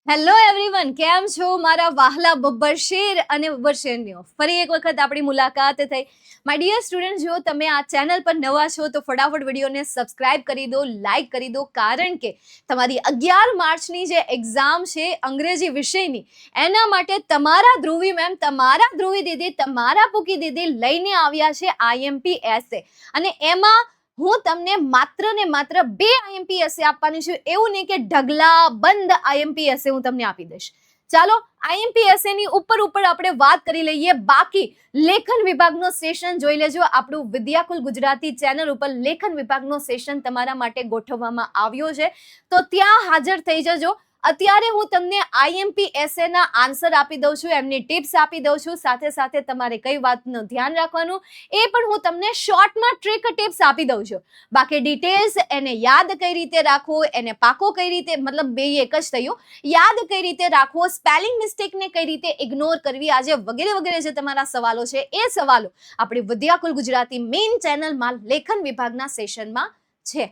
Hello everyone, કેમ છો મારા વહાલા બબ્બર શેર અને બબ્બર શેરનીઓ? ફરી એક વખત આપણી મુલાકાત થઈ. માય ડિયર સ્ટુડન્ટ, જો તમે આ ચેનલ પર નવા છો તો ફટાફટ વિડીયોને સબસ્ક્રાઇબ કરી દો, લાઈક કરી દો, કારણ કે તમારી 11 માર્ચની જે એક્ઝામ છે અંગ્રેજી વિષયની, એના માટે તમારા ધ્રુવી મેમ, તમારા ધ્રુવી દીદી, તમારા પૂકી દીદી લઈને આવ્યા છે આઈએમપી એસે. અને એમાં હું તમને માત્ર ને માત્ર 2 આઈએમપી એસે આપવાની છું. એવું નહીં કે ઢગલા બંધ આઈએમપી એસે હું તમને આપી દઈશ. ચાલો આઈએમપી એસે ની ઉપર આપણે વાત કરી લઈએ. બાકી લેખન વિભાગનો સેશન જોઈ લેજો. આપણું વિદ્યાકુલ ગુજરાતી ચેનલ ઉપર લેખન વિભાગનો સેશન તમારા માટે ગોઠવવામાં આવ્યો છે, તો ત્યાં હાજર થઈ જજો. અત્યારે હું તમને આઈએમપી એસે ના આન્સર આપી દઉં છું, એમની ટિપ્સ આપી દઉં છું, સાથે સાથે તમારે કઈ વાતનું ધ્યાન રાખવાનું એ પણ હું તમને શોર્ટમાં ટ્રિક ટિપ્સ આપી દઉં છું. બાકી ડિટેલ્સ, એને યાદ કઈ રીતે રાખવું, એને પાકો કઈ રીતે, મતલબ બે એક જ થયું, યાદ કઈ રીતે રાખવો, સ્પેલિંગ મિસ્ટેકને કઈ રીતે ઇગ્નોર કરવી, આજે વગેરે વગેરે જે તમારા સવાલો છે એ સવાલો આપણી વિદ્યાકુલ ગુજરાતી મેઇન ચેનલમાં લેખન વિભાગના સેશનમાં છે.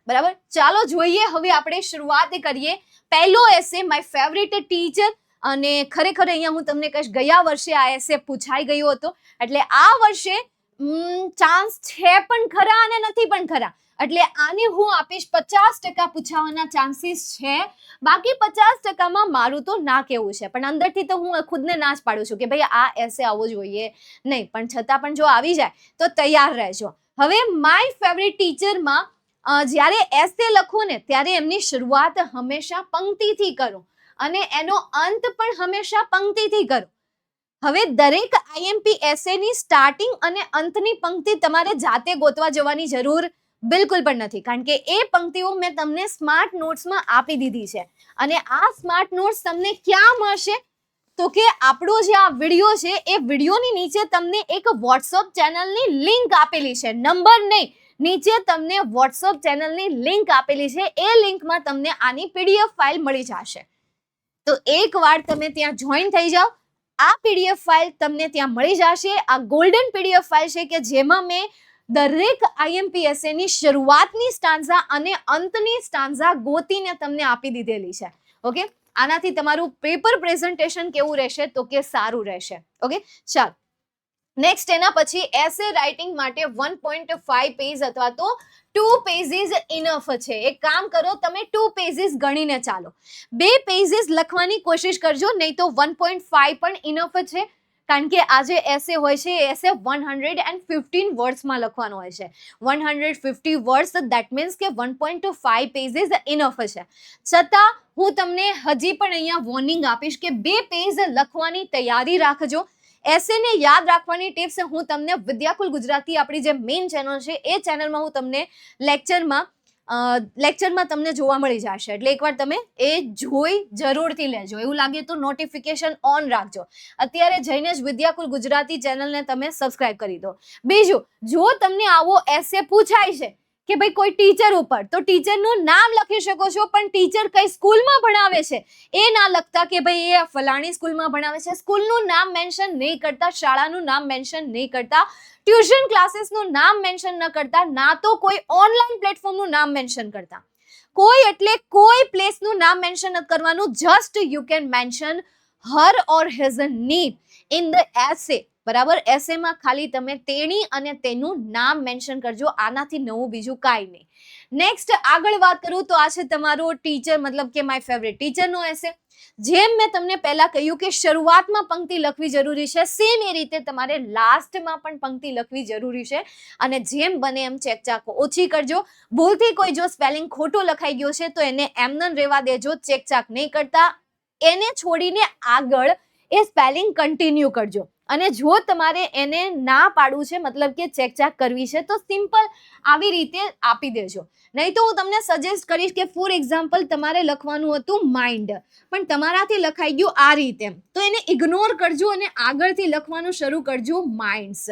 બરાબર, ચાલો જોઈએ. હવે આપણે શરૂઆત કરીએ. પહેલો એસે માય ફેવરિટ ટીચર, અને ખરેખર અહીંયા હું તમને કહીશ, ગયા વર્ષે આ એસે પૂછાઈ ગયો હતો, એટલે આ વર્ષે ચાન્સ છે પણ ખરા અને નથી પણ ખરા. એટલે આને હું આપીશ 50% પૂછાવાના ચાન્સીસ છે. બાકી 50%માં મારું તો ના કેવું છે, પણ અંદરથી તો હું ખુદને ના જ પાડું છું કે ભાઈ આ એસે આવવો જોઈએ નહીં, પણ છતાં પણ જો આવી જાય તો તૈયાર રહેજો. હવે માય ફેવરિટ ટીચરમાં જ્યારે એસે લખો ને ત્યારે એમની શરૂઆત હંમેશા પંક્તિથી કરો અને એનો અંત પણ હંમેશા પંક્તિથી કરો. હવે દરેક આઈએમપી એસેની સ્ટાર્ટિંગ અને અંતની પંક્તિ તમારે જાતે ગોતવા જવાની જરૂર બિલકુલ પણ નથી, કારણ કે એ પંક્તિઓ મેં તમને સ્માર્ટ નોટ્સમાં આપી દીધી છે. અને આ સ્માર્ટ નોટ્સ તમને ક્યાં મળશે? તો કે આપણો જે આ વિડીયો છે એ વિડીયોની નીચે તમને એક વોટ્સઅપ ચેનલની લિંક આપેલી છે, નંબર નહીં, નીચે તમને વોટ્સઅપ ચેનલની લિંક આપેલી છે. એ લિંકમાં તમને આની પીડીએફ ફાઇલ મળી જશે. તો એકવાર તમે ત્યાં જોઈન થઈ જાઓ, આ પીડીએફ ફાઇલ તમને ત્યાં મળી જશે. આ ગોલ્ડન પીડીએફ ફાઇલ છે કે જેમાં મેં દરેક આઈએમપી એસેની શરૂઆતની સ્ટાન્ઝા અને અંતની સ્ટાન્ઝા ગોતીને તમને આપી દીધેલી છે. ઓકે, આનાથી તમારું પેપર પ્રેઝન્ટેશન કેવું રહેશે? તો કે સારું રહેશે. ઓકે, ચાલો નેક્સ્ટ એના પછી એસે રાઇટિંગ માટે 1.5 પેજ અથવા તો 2 પેજીસ ઇનફ છે. એક કામ કરો, તમે 2 પેજીસ ગણીને ચાલો, 2 પેજીસ લખવાની કોશિશ કરજો, નહીં તો 1.5 પણ ઇનફ છે. કારણ કે આ જે એસે હોય છે એ એસે 115 વર્ડ્સમાં લખવાનો હોય છે. 150 વર્ડ્સ, દેટ મીન્સ કે 1.5 પેજીસ ઇનફ છે. છતાં હું તમને હજી પણ અહીંયા વોર્નિંગ આપીશ કે 2 પેજ લખવાની તૈયારી રાખજો. એસેને યાદ રાખવાની ટિપ્સ હું તમને વિદ્યાકુલ ગુજરાતી આપણી જે મેઇન ચેનલ છે એ ચેનલમાં હું તમને લેક્ચરમાં તમને જોવા મળી જશે. એટલે એકવાર તમે એ જોઈ જરૂરથી લેજો. એવું લાગે તો નોટિફિકેશન ઓન રાખજો. અત્યારે જઈને જ વિદ્યાકુલ ગુજરાતી ચેનલને તમે સબસ્ક્રાઇબ કરી દો. બીજું, જો તમને આવો એસે પૂછાય છે કે ભાઈ કોઈ ટીચર ઉપર, તો ટીચરનું નામ લખી શકો છો, પણ ટીચર કઈ સ્કૂલમાં ભણાવે છે એ ના લખતા કે ભાઈ એ ફલાણી સ્કૂલમાં ભણાવે છે. સ્કૂલનું નામ મેન્શન નહીં કરતા, શાળાનું નામ મેન્શન નહીં કરતા, ટ્યુશન ક્લાસીસનું નામ મેન્શન ન કરતા, ના તો કોઈ ઓનલાઈન પ્લેટફોર્મનું નામ મેન્શન કરતા. કોઈ એટલે કોઈ પ્લેસનું નામ મેન્શન નથી કરવાનું. Just you can mention her or his name in the essay. બરાબર, એસેમાં ખાલી તમે તેણી અને તેનું નામ મેન્શન કરજો. આનાથી નવું બીજું કાંઈ નહીં. નેક્સ્ટ આગળ વાત કરું તો આ છે તમારો ટીચર, મતલબ કે માય ફેવરેટ ટીચરનો એસે. જેમ મેં તમને પહેલા કહ્યું કે શરૂઆતમાં પંક્તિ લખવી જરૂરી છે, સેમ એ રીતે તમારે લાસ્ટમાં પણ પંક્તિ લખવી જરૂરી છે. અને જેમ બને એમ ચેકચાક ઓછી કરજો. ભૂલથી કોઈ જો સ્પેલિંગ ખોટો લખાઈ ગયો છે તો એને એમનેમ રહેવા દેજો, ચેકચાક નહીં કરતા. એને છોડીને આગળ એ સ્પેલિંગ કન્ટિન્યુ કરજો. અને જો તમારે એને ના પાડવું છે, મતલબ કે ચેકચાક કરવી છે, તો સિમ્પલ આવી રીતે આપી દેજો. નહીં તો હું તમને સજેસ્ટ કરીશ કે ફોર એક્ઝામ્પલ તમારે લખવાનું હતું માઇન્ડ, પણ તમારાથી લખાઈ ગયું આ રીતે, તો એને ઇગ્નોર કરજો અને આગળથી લખવાનું શરૂ કરજો માઇન્ડ્સ.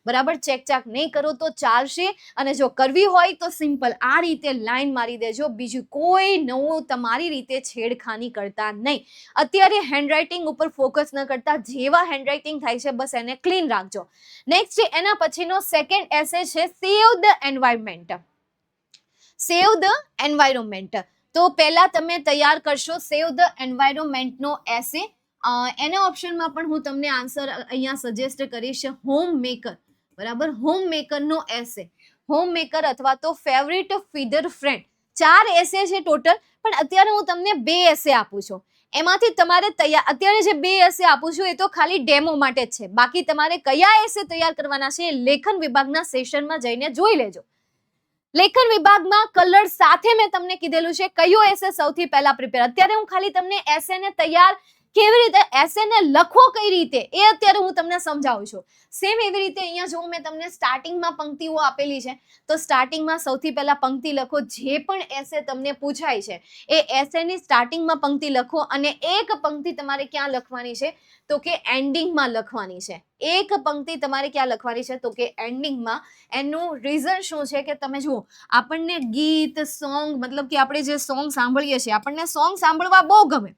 બરાબર, ચેકચાક નહીં કરો તો ચાલશે. અને જો કરવી હોય તો સિમ્પલ આ રીતે લાઈન મારી દેજો. બીજું કોઈ નવું તમારી રીતે છેડખાની કરતા નહીં. અત્યારે હેન્ડરાઇટિંગ ઉપર ફોકસ ન કરતા, જેવા હેન્ડરાઇટિંગ થાય છે બસ એને ક્લીન રાખજો. નેક્સ્ટ એના પછીનો સેકન્ડ એસે છે સેવ the environment. Save the environment તો પહેલા તમે તૈયાર કરશો સેવ ધ એન્વાયરમેન્ટનો એસે. એના ઓપ્શનમાં પણ હું તમને આન્સર અહીંયા સજેસ્ટ કરીશ હોમ મેકર, બરાબર. હોમ મેકરનો એસે, હોમ મેકર અથવા તો ફેવરિટ ફીડર ફ્રેન્ડ. 4 એસે છે ટોટલ, પણ અત્યારે હું તમને 2 એસે આપું છું. એમાંથી તમારે અત્યારે જે 2 એસે આપું છું એ તો ખાલી ડેમો માટે જ છે. બાકી તમારે કયા એસે તૈયાર કરવાના છે એ લેખન વિભાગના સેશનમાં જઈને જોઈ લેજો. લેખન વિભાગમાં કલર સાથે મેં તમને કીધેલું છે કયો એસે સૌથી પહેલા પ્રિપેર. અત્યારે હું ખાલી તમને એસે ને તૈયાર કેવી રીતે, એસે ને લખો કઈ રીતે એ અત્યારે હું તમને સમજાવું છું. સેમ એવી રીતે અહીંયા જો મેં તમને સ્ટાર્ટિંગમાં પંક્તિઓ આપેલી છે, તો સ્ટાર્ટિંગમાં સૌથી પહેલા પંક્તિ લખો. જે પણ એસે તમને પૂછાય છે એ એસેની સ્ટાર્ટિંગમાં પંક્તિ લખો, અને એક પંક્તિ તમારે ક્યાં લખવાની છે તો કે એન્ડિંગમાં લખવાની છે. એક પંક્તિ તમારે ક્યાં લખવાની છે તો કે એન્ડિંગમાં. એનું રીઝન શું છે કે તમે જુઓ, આપણને ગીત સોંગ, મતલબ કે આપણે જે સોંગ સાંભળીએ છીએ, આપણને સોંગ સાંભળવા બહુ ગમે.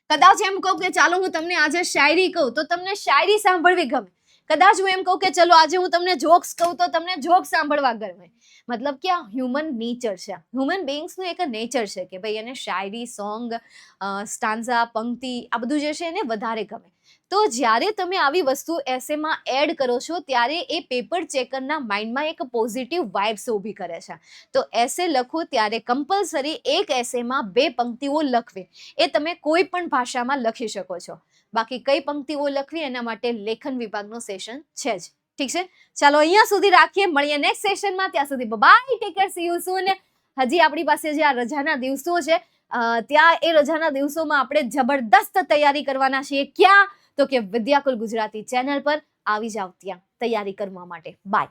કદાચ એમ કહું કે ચાલો હું તમને આજે શાયરી કહું તો તમને શાયરી સાંભળવી ગમે. કદાચ હું એમ કહું કે ચલો આજે હું તમને જોક્સ કહું તો તમને જોક્સ સાંભળવા ગમે. મતલબ કે આ હ્યુમન નેચર છે, હ્યુમન બીઇંગ્સનું એક નેચર છે કે ભાઈ એને શાયરી, સોંગ, સ્ટાન્ઝા, પંક્તિ આ બધું જે છે એને વધારે ગમે. તો જ્યારે તમે આવી વસ્તુ એસેમાં એડ કરો છો ત્યારે એ પેપર ચેકરના માઇન્ડમાં એક પોઝિટિવ વાઇબ્સ ઊભી કરે છે. તો એસે લખો ત્યારે કમ્પલસરી એક એસેમાં 2 પંક્તિઓ લખવી. એ તમે કોઈ પણ ભાષામાં લખી શકો છો. બાકી કઈ પંક્તિઓ લખવી એના માટે લેખન વિભાગનો સેશન છે જ. ઠીક છે, ચાલો અહીંયા સુધી રાખીએ, મળીએ નેક્સ્ટ સેશનમાં. ત્યાં સુધી bye, take care, see you soon. હજી આપણી પાસે જે આ રજાના દિવસો છે ત્યાં એ રજાના દિવસોમાં આપણે જબરદસ્ત તૈયારી કરવાના છીએ. ક્યાં તો કે વિદ્યાકુલ ગુજરાતી ચેનલ પર આવી જાવ ત્યાં તૈયારી કરવા માટે. બાય.